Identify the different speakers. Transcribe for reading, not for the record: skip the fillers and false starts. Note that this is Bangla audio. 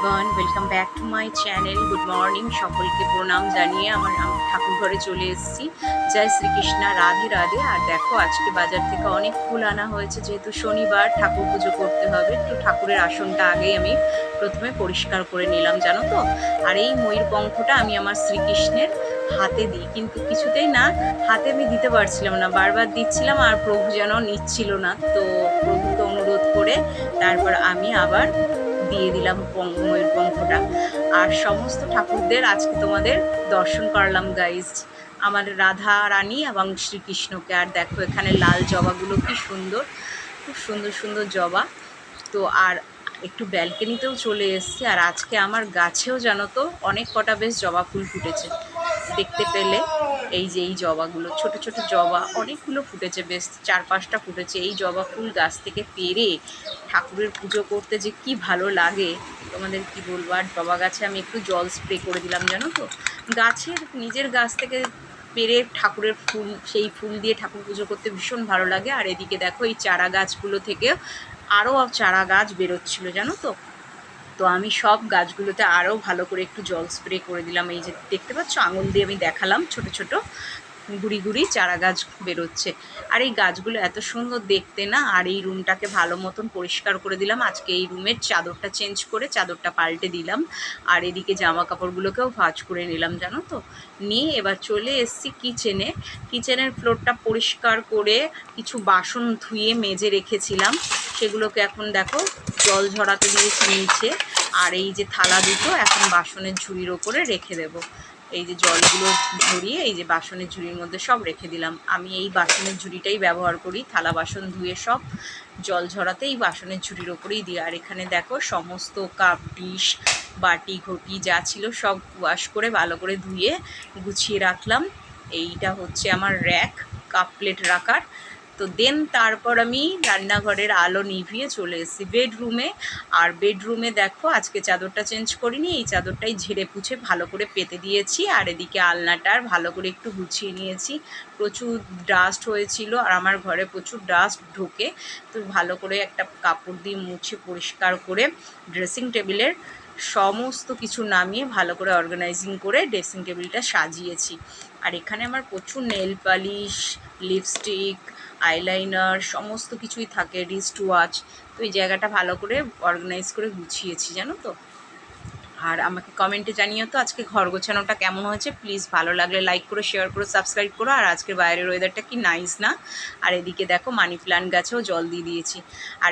Speaker 1: Everyone, welcome back to my channel. Good morning, সকলকে প্রণাম জানিয়ে আমার ঠাকুর ঘরে চলে এসেছি। জয় শ্রীকৃষ্ণ, রাধে রাধে। আর দেখো, আজকে বাজার থেকে অনেক ফুল আনা হয়েছে, যেহেতু শনিবার ঠাকুর পুজো করতে হবে। তো ঠাকুরের আসনটা আগেই আমি প্রথমে পরিষ্কার করে নিলাম, জানো তো। আর এই ময়ূর পঙ্খটা আমি আমার শ্রীকৃষ্ণের হাতে দিই, কিন্তু কিছুতেই না, হাতে আমি দিতে পারছিলাম না, বারবার দিচ্ছিলাম আর প্রভু যেন নিচ্ছিল না। তো প্রভুকে অনুরোধ করে তারপর আমি আবার দিয়ে দিলাম ময়ূর পঙ্খটা। আর সমস্ত ঠাকুরদের আজকে তোমাদের দর্শন করালাম গাইজ, আমার রাধা রানী এবং শ্রীকৃষ্ণকে। আর দেখো, এখানে লাল জবাগুলো কি সুন্দর, খুব সুন্দর সুন্দর জবা। তো আর একটু ব্যালকনিতেও চলে এসেছি। আর আজকে আমার গাছেও জানো তো অনেক কটা বেশ জবা ফুল ফুটেছে, দেখতে পেলে। এই যে এই জবাগুলো, ছোট ছোট জবা অনেকগুলো ফুটেছে, বেশ 4-5টা ফুটেছে। এই জবা ফুল গাছ থেকে পেরে ঠাকুরের পুজো করতে যে কি ভালো লাগে তোমাদের কি বলবো। আর জবা গাছে আমি একটু জল স্প্রে করে দিলাম, জানো তো। গাছের নিজের গাছ থেকে পেরে ঠাকুরের ফুল, সেই ফুল দিয়ে ঠাকুর পুজো করতে ভীষণ ভালো লাগে। আর এদিকে দেখো, এই চারা গাছগুলো থেকে আরও চারা গাছ বেরোচ্ছিলো, জানো তো। তো আমি সব গাছগুলোতে আরও ভালো করে একটু জল স্প্রে করে দিলাম। এই যে দেখতে পাচ্ছ, আঙুল দিয়ে আমি দেখালাম, ছোট ছোট গুড়ি গুড়ি চারা গাছ বেরোচ্ছে। আর এই গাছগুলো এত সুন্দর দেখতে না। আর এই রুমটাকে ভালো মতন পরিষ্কার করে দিলাম আজকে। এই রুমের চাদরটা চেঞ্জ করে চাদরটা পাল্টে দিলাম। আর এদিকে জামা কাপড়গুলোকেও ভাঁজ করে নিলাম, জানো তো। নিয়ে এবার চলে এসেছি কিচেনে। কিচেনের ফ্লোরটা পরিষ্কার করে কিছু বাসন ধুয়ে মেজে রেখেছিলাম, সেগুলোকে এখন দেখো জল ঝরাতে দিয়েছি নিচে। আর এই যে থালা দুটো এখন বাসনের ঝুড়ির ওপরে রেখে দেবো। এই যে জলগুলো ঝরিয়ে এই যে বাসনের ঝুড়ির মধ্যে সব রেখে দিলাম। আমি এই বাসনের ঝুড়িটাই ব্যবহার করি, থালা বাসন ধুয়ে সব জল ঝরাতে এই বাসনের ঝুড়ির ওপরেই দিই। আর এখানে দেখো, সমস্ত কাপ ডিশ বাটি ঘটি যা ছিল সব ওয়াশ করে ভালো করে ধুয়ে গুছিয়ে রাখলাম। এইটা হচ্ছে আমার র্যাক কাপ প্লেট রাখার। তো দেন তারপর আমি রান্নাঘরের আলো নিভিয়ে চলে এসেছি বেডরুমে। আর বেডরুমে দেখো, আজকে চাদরটা চেঞ্জ করিনি, এই চাদরটাই ঝেড়ে পুছে ভালো করে পেতে দিয়েছি। আর এদিকে আলনাটার ভালো করে একটু গুছিয়ে নিয়েছি, প্রচুর ডাস্ট হয়েছিল আর আমার ঘরে প্রচুর ডাস্ট ঢোকে। তো ভালো করে একটা কাপড় দিয়ে মুছে পরিষ্কার করে ড্রেসিং টেবিলের সমস্ত কিছু নামিয়ে ভালো করে অর্গানাইজিং করে ড্রেসিং টেবিলটা সাজিয়েছি। আর এখানে আমার প্রচুর নেল পালিশ, লিপস্টিক, আইলাইনার সমস্ত কিছুই থাকে, রিস্ট ওয়াচ। তো এই জায়গাটা ভালো করে অর্গানাইজ করে গুছিয়েছি, জানো তো। আর আমাকে কমেন্টে জানিও তো আজকে ঘর গোছানোটা কেমন হয়েছে। প্লিজ ভালো লাগলে লাইক করো, শেয়ার করো, সাবস্ক্রাইব করো। আর আজকের বাইরের ওয়েদারটা কি নাইস না। আর এদিকে দেখো, মানি প্ল্যান্ট গাছেও জল দিয়ে দিয়েছি। আর